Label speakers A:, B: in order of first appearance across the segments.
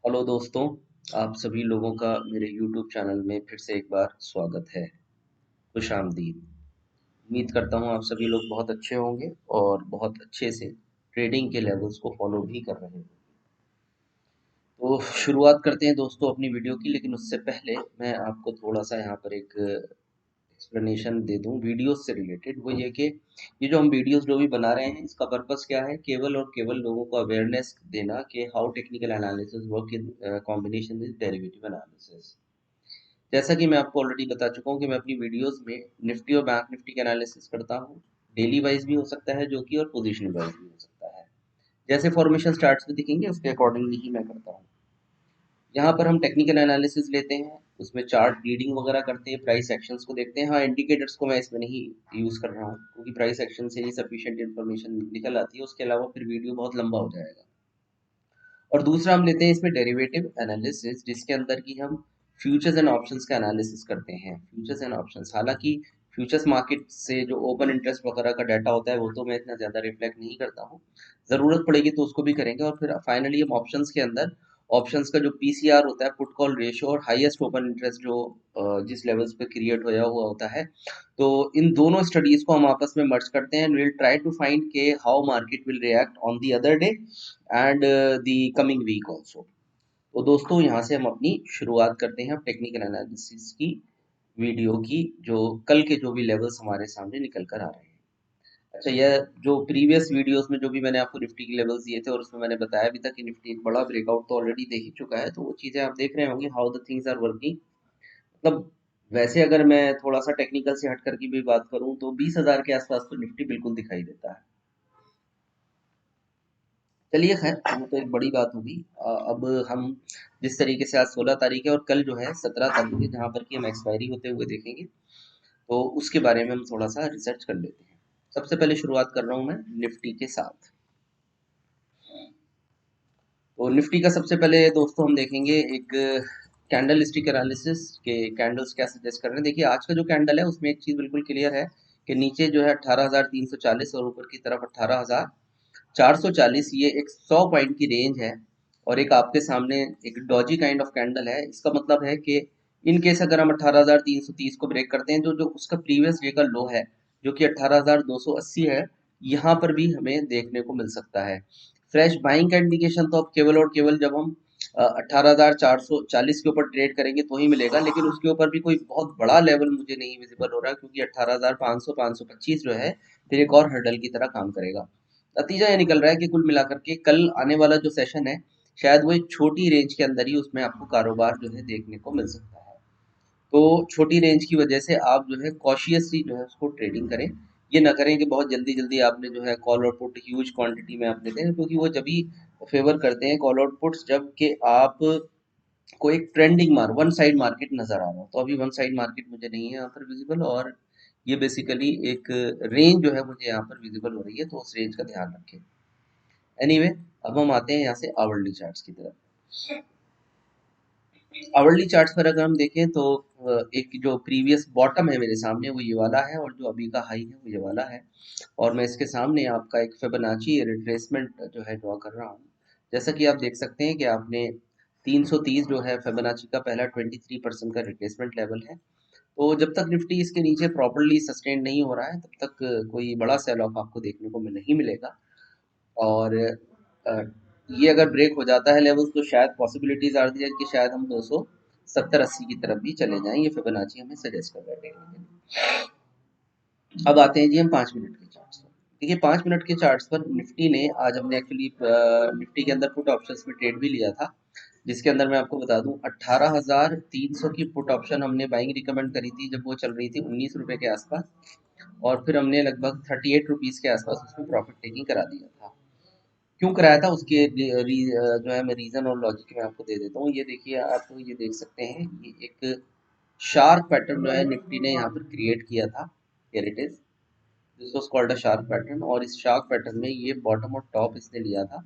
A: Hello दोस्तों, आप सभी लोगों का मेरे YouTube चैनल में फिर से एक बार स्वागत है। खुशामदीद। उम्मीद करता हूँ आप सभी लोग बहुत अच्छे होंगे और बहुत अच्छे से ट्रेडिंग के लेवल्स को फॉलो भी कर रहे हैं। तो शुरुआत करते हैं दोस्तों अपनी वीडियो की, लेकिन उससे पहले मैं आपको थोड़ा सा यहाँ पर एक एक्सप्लेनेशन दे दूं वीडियोस से रिलेटेड। वो ये कि ये जो हम वीडियोस जो भी बना रहे हैं, इसका पर्पस क्या है? केवल और केवल लोगों को अवेयरनेस देना कि how technical analysis work in combination with derivative analysis. जैसा कि मैं आपको ऑलरेडी बता चुका हूँ कि मैं अपनी वीडियोस में निफ्टी और बैंक निफ्टी का एनालिसिस करता हूँ। डेली वाइज भी हो सकता है जो कि, और पोजिशनल वाइज भी हो सकता है। जैसे फॉर्मेशन स्टार्ट्स में दिखेंगे उसके अकॉर्डिंगली ही मैं करता हूँ। यहाँ पर हम टेक्निकल एनालिसिस लेते हैं, उसमें चार्ट रीडिंग वगैरह करते हैं, प्राइस एक्शंस को देखते हैं। हाँ, इंडिकेटर्स को मैं इसमें नहीं यूज़ कर रहा हूँ क्योंकि प्राइस एक्शन से ही सफिशिएंट इन्फॉर्मेशन निकल आती है। उसके अलावा फिर वीडियो बहुत लंबा हो जाएगा। और दूसरा हम लेते हैं इसमें डेरिवेटिव एनालिसिस, जिसके अंदर की हम फ्यूचर्स एंड ऑप्शंस का एनालिसिस करते हैं। फ्यूचर्स एंड ऑप्शंस, हालांकि फ्यूचर्स मार्केट से जो ओपन इंटरेस्ट वगैरह का डाटा होता है वो तो मैं इतना ज़्यादा रिफ्लेक्ट नहीं करता हूँ। ज़रूरत पड़ेगी तो उसको भी करेंगे। और फिर फाइनली हम ऑप्शंस के अंदर ऑप्शंस का जो पीसीआर होता है, पुट कॉल रेशियो, और हाईएस्ट ओपन इंटरेस्ट जो जिस लेवल्स पे क्रिएट होया हुआ होता है, तो इन दोनों स्टडीज को हम आपस में मर्ज करते हैं। विल ट्राई टू फाइंड के how market will react on the other day and the coming week also. तो दोस्तों यहाँ से हम अपनी शुरुआत करते हैं टेक्निकल एनालिसिस की वीडियो की, जो कल के जो भी लेवल्स हमारे सामने निकल कर आ रहे हैं। अच्छा, यह जो प्रीवियस वीडियोस में जो भी मैंने आपको निफ्टी के लेवल्स दिए थे और उसमें मैंने बताया भी था कि निफ्टी एक बड़ा ब्रेकआउट तो ऑलरेडी देख ही चुका है, तो वो चीज़ें आप देख रहे होंगे how the things are working. मतलब वैसे अगर मैं थोड़ा सा टेक्निकल से हट कर की भी बात करूं तो 20,000 के आसपास तो निफ्टी बिल्कुल दिखाई देता है। चलिए खैर, वो तो एक बड़ी बात होगी। अब हम जिस तरीके से आज 16 तारीख है और कल जो है 17 तारीख है, जहाँ पर कि हम एक्सपायरी होते हुए देखेंगे, तो उसके बारे में हम थोड़ा सा रिसर्च कर लेते हैं। सबसे पहले शुरुआत कर रहा हूँ मैं निफ्टी के साथ। तो निफ्टी का सबसे पहले दोस्तों हम देखेंगे एक कैंडल स्टिक एनालिसिस के कैंडल्स क्या सजेस्ट कर रहे हैं। देखिए आज का जो कैंडल है उसमें एक चीज़ बिल्कुल क्लियर है कि नीचे जो है 18,340 और ऊपर की तरफ 18,440, ये एक 100 पॉइंट की रेंज है। और एक आपके सामने एक डॉजी काइंड ऑफ कैंडल है। इसका मतलब है कि इन केस अगर हम 18,330 को ब्रेक करते हैं, तो जो उसका प्रीवियस डे का लो है जो कि 18,280 है, यहाँ पर भी हमें देखने को मिल सकता है। फ्रेश बाइंग का इंडिकेशन तो अब केवल और केवल जब हम 18,440 के ऊपर ट्रेड करेंगे तो ही मिलेगा, लेकिन उसके ऊपर भी कोई बहुत बड़ा लेवल मुझे नहीं विजिबल हो रहा है, क्योंकि 18,500 525 जो है फिर एक और हर्डल की तरह काम करेगा। नतीजा ये निकल रहा है कि कुल मिलाकर के कल आने वाला जो सेशन है, शायद वो एक छोटी रेंज के अंदर ही उसमें आपको कारोबार जो है देखने को मिल सकता है। तो छोटी रेंज की वजह से आप जो है कॉशियसली जो है उसको ट्रेडिंग करें। ये ना करें कि बहुत जल्दी जल्दी आपने जो है कॉल और पुट ह्यूज क्वांटिटी में आप लेते हैं, क्योंकि वो जब भी फेवर करते हैं कॉल और पुट्स, जब कि आप को एक ट्रेंडिंग वन साइड मार्केट नजर आ रहा हो। तो अभी वन साइड मार्केट मुझे नहीं है यहाँ पर विजिबल, और ये बेसिकली एक रेंज जो है मुझे यहाँ पर विजिबल हो रही है, तो उस रेंज का ध्यान रखें। एनीवे, अब हम आते हैं यहाँ से आवरली चार्ट्स की तरफ। आवरली चार्ट्स पर अगर हम देखें तो एक जो प्रीवियस बॉटम है मेरे सामने वो ये वाला है, और जो अभी का हाई है वो ये वाला है। और मैं इसके सामने आपका एक फिबोनाची रिट्रेसमेंट जो है ड्रॉ कर रहा हूँ। जैसा कि आप देख सकते हैं कि आपने 330 जो है फिबोनाची का पहला 23% का रिट्रेसमेंट लेवल है। तो जब तक निफ्टी इसके नीचे प्रॉपर्ली सस्टेन नहीं हो रहा है तब तक कोई बड़ा सेल ऑफ आपको देखने को नहीं मिलेगा। और ये अगर ब्रेक हो जाता है लेवल्स, तो शायद पॉसिबिलिटीज आर दी है कि शायद हम 270-80 की तरफ भी चले जाएं। ये फिबोनाची हमें सजेस्ट कर रहा है। अब आते हैं जी हम 5 मिनट के चार्ट्स पर। देखिए 5 मिनट के चार्ट्स पर निफ्टी ने आज, हमने एक्चुअली निफ्टी के अंदर पुट ऑप्शंस में ट्रेड भी लिया था, जिसके अंदर मैं आपको बता दूं 18,300 की पुट ऑप्शन हमने बाइंग रिकमेंड करी थी जब वो चल रही थी 19 रुपए के आसपास। और फिर हमने लगभग 38 रुपीज के आसपास उसमें प्रॉफिट टेकिंग करा दिया था। क्यों कराया था उसके जो है मैं रीजन और लॉजिक मैं आपको दे देता हूँ। ये देखिए, आप ये देख सकते हैं, ये एक शार्प पैटर्न जो है निफ्टी ने यहाँ पर क्रिएट किया था। Here it is, this was called a sharp pattern. और इस शार्प पैटर्न में ये बॉटम और टॉप इसने लिया था।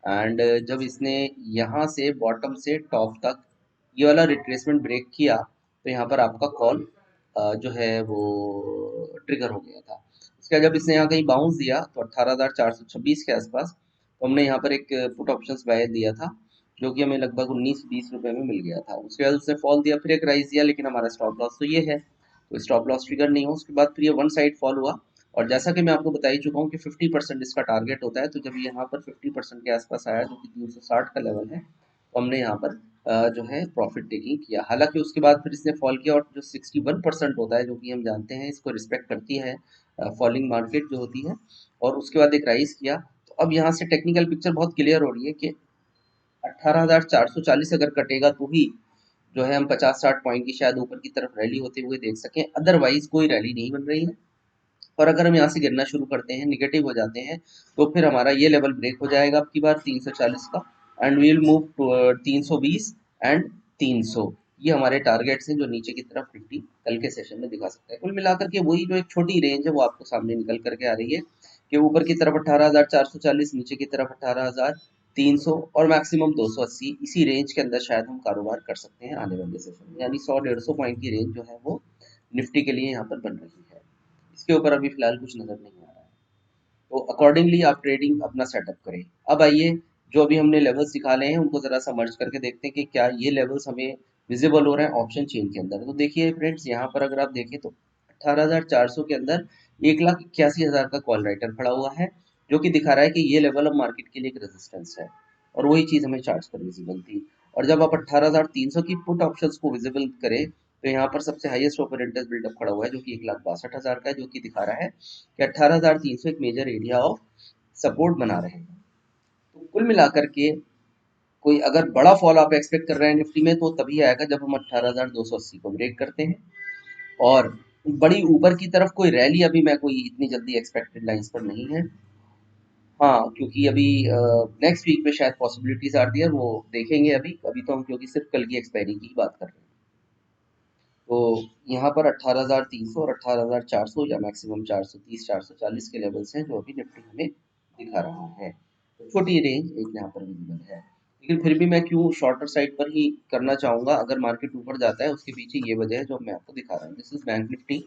A: एंड जब इसने यहाँ से बॉटम से टॉप तक ये वाला रिट्रेसमेंट ब्रेक किया, तो यहाँ पर आपका कॉल जो है वो ट्रिगर हो गया था। इसका जब इसने यहाँ कहीं बाउंस दिया तो 18,426 के आसपास, तो हमने यहाँ पर एक पुट ऑप्शंस बाय दिया था। जो कि हमें लगभग 19-20 रुपए में मिल गया था। उसके बाद उसने फॉल दिया, फिर एक राइज दिया, लेकिन हमारा स्टॉप लॉस तो ये है, तो स्टॉप लॉस ट्रिगर नहीं हो। उसके बाद फिर ये वन साइड फॉल हुआ, और जैसा कि मैं आपको बता ही चुका हूँ कि 50% इसका टारगेट होता है। तो जब यहाँ पर 50% के आसपास आया, जो कि 360 का लेवल है, तो हमने यहाँ पर जो है प्रॉफिट टेकिंग किया। हालांकि उसके बाद फिर इसने फॉल किया, और जो 61% होता है, जो कि हम जानते हैं इसको रिस्पेक्ट करती है फॉलिंग मार्केट जो होती है, और उसके बाद एक राइज किया। तो अब यहाँ से टेक्निकल पिक्चर बहुत क्लियर हो रही है कि 18,440 अगर कटेगा तो ही जो है हम 50-60 पॉइंट की शायद ऊपर की तरफ रैली होते हुए देख सकें, अदरवाइज कोई रैली नहीं बन रही है। और अगर हम यहाँ से गिरना शुरू करते हैं, निगेटिव हो जाते हैं, तो फिर हमारा ये लेवल ब्रेक हो जाएगा अब की बार 340 का, and we will move to 320 and 300। ये हमारे टारगेट्स हैं जो नीचे की तरफ निफ्टी कल के सेशन में दिखा सकता है। कुल मिलाकर के वही जो एक छोटी रेंज है वो आपको सामने निकल करके आ रही है कि ऊपर की तरफ 18,440, नीचे की तरफ 18,300 और मैक्सिमम 280। इसी रेंज के अंदर शायद हम कारोबार कर सकते हैं आने वाले सेशन में, यानी 100-150 पॉइंट की रेंज जो है वो निफ्टी के लिए यहाँ पर बन रही है। इसके ऊपर अभी फिलहाल कुछ नजर नहीं आ रहा है, तो अकॉर्डिंगली आप ट्रेडिंग अपना सेटअप करें। अब आइए, जो अभी हमने लेवल्स निकाले हैं उनको जरा सा मर्ज करके देखते हैं कि क्या ये लेवल्स हमें विजिबल हो रहे हैं ऑप्शन चेन के अंदर। तो देखिए फ्रेंड्स, यहाँ पर अगर आप देखें तो 18,400 के अंदर 1,81,000 का कॉल राइटर खड़ा हुआ है, जो कि दिखा रहा है कि ये लेवल अब मार्केट के लिए एक रेजिस्टेंस है, और वही चीज हमें चार्ट्स पर विजिबल थी। और जब आप 18,300 की पुट ऑप्शंस को विजिबल करें, तो यहाँ पर सबसे हाईएस्ट ओपन इंटरेस्ट बिल्डअप खड़ा हुआ है, जो कि 1,62,000 का है, जो कि दिखा रहा है कि 18,300 एक मेजर एरिया ऑफ सपोर्ट बना रहे हैं। तो कुल मिलाकर के कोई अगर बड़ा फॉल आप एक्सपेक्ट कर रहे हैं निफ्टी में, तो तभी आएगा जब हम 18,280 को ब्रेक करते हैं। और बड़ी ऊपर की तरफ कोई रैली अभी मैं कोई इतनी जल्दी एक्सपेक्टेड लाइंस पर नहीं है। हाँ, क्योंकि अभी नेक्स्ट वीक में शायद पॉसिबिलिटीज आर देयर, वो देखेंगे। अभी अभी तो हम क्योंकि सिर्फ कल की एक्सपायरी की बात कर रहे हैं। तो यहाँ पर 18,300 और 18,400 या मैक्सिमम 430 440 के लेवल्स हैं, जो अभी निफ्टी हमें दिखा रहा है। तो छोटी रेंज एक यहाँ पर विजिबल है, लेकिन फिर भी मैं क्यों शॉर्टर साइड पर ही करना चाहूंगा। अगर मार्केट ऊपर जाता है, उसके पीछे ये वजह है जो मैं आपको दिखा रहा हूँ। This is bank Nifty.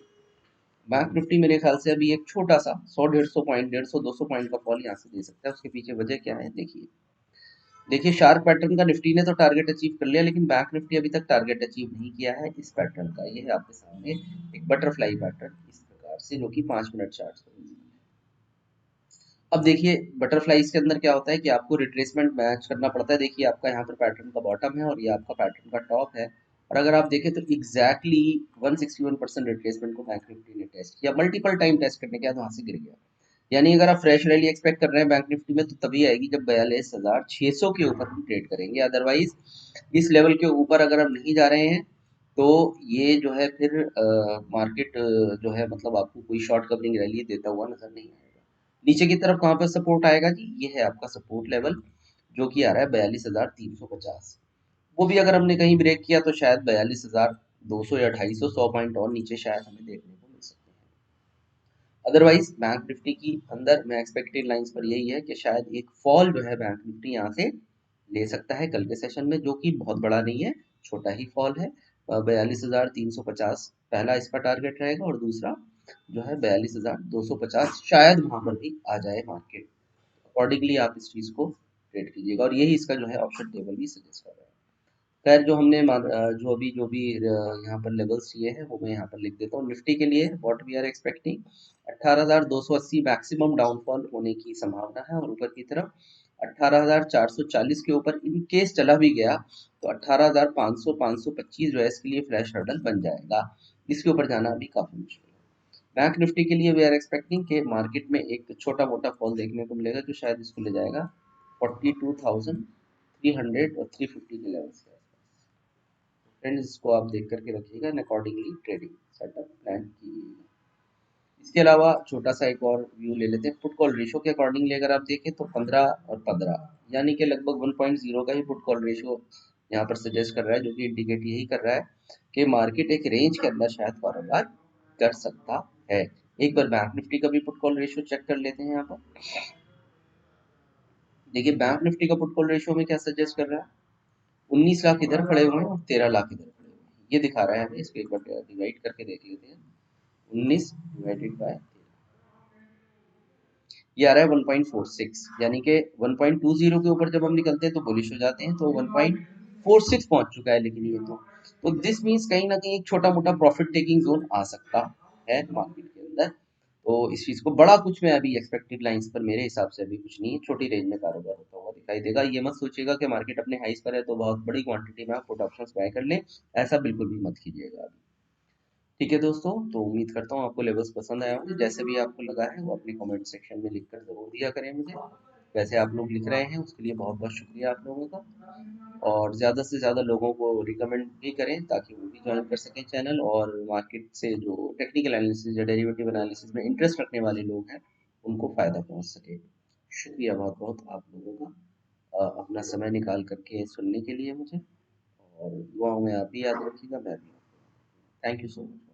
A: Bank Nifty मेरे ख्याल से अभी एक छोटा सा 100-150 पॉइंट, 150-200 पॉइंट का फॉल यहाँ से दे सकता है। उसके पीछे वजह क्या है देखिए। देखिए, शार्प पैटर्न का निफ्टी ने तो टारगेट अचीव कर लिया, लेकिन बैंक निफ्टी अभी तक टारगेट अचीव नहीं किया है इस पैटर्न का। ये है आपके सामने एक बटरफ्लाई पैटर्न इस प्रकार से, जो कि 5 मिनट चार्ट पर है। अब देखिए, बटरफ्लाईज के अंदर क्या होता है कि आपको रिट्रेसमेंट मैच करना पड़ता है। देखिए, आपका यहाँ पर पैटर्न का बॉटम है और ये आपका पैटर्न का टॉप है, और अगर आप देखें तो एग्जैक्टली 161% रिट्रेसमेंट को बैंक निफ्टी ने टेस्ट किया। मल्टीपल टाइम टेस्ट करने के बाद वहां से गिर गया। यानी अगर आप फ्रेश रैली एक्सपेक्ट कर रहे हैं बैंक निफ्टी में, तो तभी आएगी जब 42,600 के ऊपर हम ट्रेड करेंगे। अदरवाइज इस लेवल के ऊपर अगर हम नहीं जा रहे हैं, तो ये जो है फिर मार्केट जो है मतलब आपको कोई शॉर्ट कवरिंग रैली देता हुआ नजर नहीं आएगा। नीचे की तरफ कहाँ पर सपोर्ट आएगा जी, ये है आपका सपोर्ट लेवल, जो कि आ रहा है 42,350। वो भी अगर हमने कहीं ब्रेक किया, तो शायद 42,200 या 250, 100 पॉइंट और नीचे शायद हमें देखने को मिल सकते हैं। अदरवाइज बैंक निफ्टी की अंदर मैं एक्सपेक्टेड लाइंस पर यही है कि शायद एक फॉल जो है बैंक निफ्टी यहाँ से ले सकता है कल के सेशन में, जो कि बहुत बड़ा नहीं है, छोटा ही फॉल है। 42,350 पहला इसका टारगेट रहेगा, और दूसरा जो है 42,250, शायद वहां पर भी आ जाए मार्केट। अकॉर्डिंगली आप इस चीज को ट्रेड कीजिएगा, और यही इसका जो है ऑप्शन टेबल भी सजेस्ट कर रहा है। खैर, जो भी यहाँ पर लेवल्स चाहिए हैं, वो मैं यहाँ पर लिख देता हूँ। निफ्टी के लिए what we are expecting, 18,280 maximum downfall होने की संभावना है, और ऊपर की तरफ 18,440 के ऊपर इन केस चला भी गया, तो 18,500 525 जो है इसके लिए फ्लैश हर्डल बन जाएगा। इसके ऊपर जाना अभी काफी मुश्किल है। बैंक निफ्टी के लिए वी आर एक्सपेक्टिंग कि मार्केट में एक छोटा मोटा फॉल देखने को मिलेगा, जो शायद इसको ले जाएगा 42,300 और 350 के लेवल्स के आसपास। फ्रेंड्स, इसको आप देख करके रखिएगा and accordingly trading setup plan कीजिएगा। इसके अलावा छोटा सा एक और व्यू ले लेते हैं। पुट कॉल रेशो के अकॉर्डिंगली अगर आप देखें तो 15 और 15, यानी कि लगभग 1.0 का ही पुट कॉल रेशो यहाँ पर सजेस्ट कर रहा है, जो कि इंडिकेट यही कर रहा है कि मार्केट एक रेंज के अंदर शायद कारोबार कर सकता है। एक बार बैंक निफ्टी का भी पुट कॉल रेशो चेक कर लेते हैं यहाँ पर। देखिए, बैंक निफ्टी का पुट कॉल रेशो में क्या सजेस्ट कर रहा है, 19 लाख इधर खड़े हुए हैं और 13 लाख इधर खड़े हुए हैं, ये दिखा रहा है हमें। इसको एक बार डिवाइड करके देख लेते हैं, 19 डिवाइडेड बाय 13, ये आ रहा है 1.46, यानी कि 1.20 के ऊपर जब हम निकलते हैं तो बुलिश हो जाते हैं, तो 1.46 पहुंच चुका है, लेकिन ये तो दिस मीन्स कहीं ना कहीं एक छोटा मोटा प्रॉफिट टेकिंग जोन आ सकता है मार्केट के अंदर। तो इस चीज को बड़ा कुछ मैं अभी एक्सपेक्टेड लाइंस पर मेरे हिसाब से अभी कुछ नहीं है, छोटी रेंज में कारोबार होता हुआ दिखाई देगा। ये मत सोचिएगा कि मार्केट अपने हाइस पर है तो बहुत बड़ी क्वांटिटी में आप पुट ऑप्शंस बाय कर लें, ऐसा बिल्कुल भी मत कीजिएगा अभी। ठीक है दोस्तों, तो उम्मीद करता हूँ आपको लेवल्स पसंद आया होंगे। जैसे भी आपको लगा है वो अपने कमेंट सेक्शन में लिखकर ज़रूर दिया करें मुझे। वैसे आप लोग लिख रहे हैं उसके लिए बहुत बहुत शुक्रिया आप लोगों का, और ज़्यादा से ज़्यादा लोगों को रिकमेंड भी करें ताकि वो भी ज्वाइन कर सकें चैनल, और मार्केट से जो टेक्निकल एनालिसिस या डेरिवेटिव एनालिसिस में इंटरेस्ट रखने वाले लोग हैं उनको फ़ायदा पहुँच सके। शुक्रिया बहुत बहुत आप लोगों का अपना समय निकाल करके सुनने के लिए मुझे, और दुआओं में आप भी याद रखिएगा, मैं भी। Thank you so much.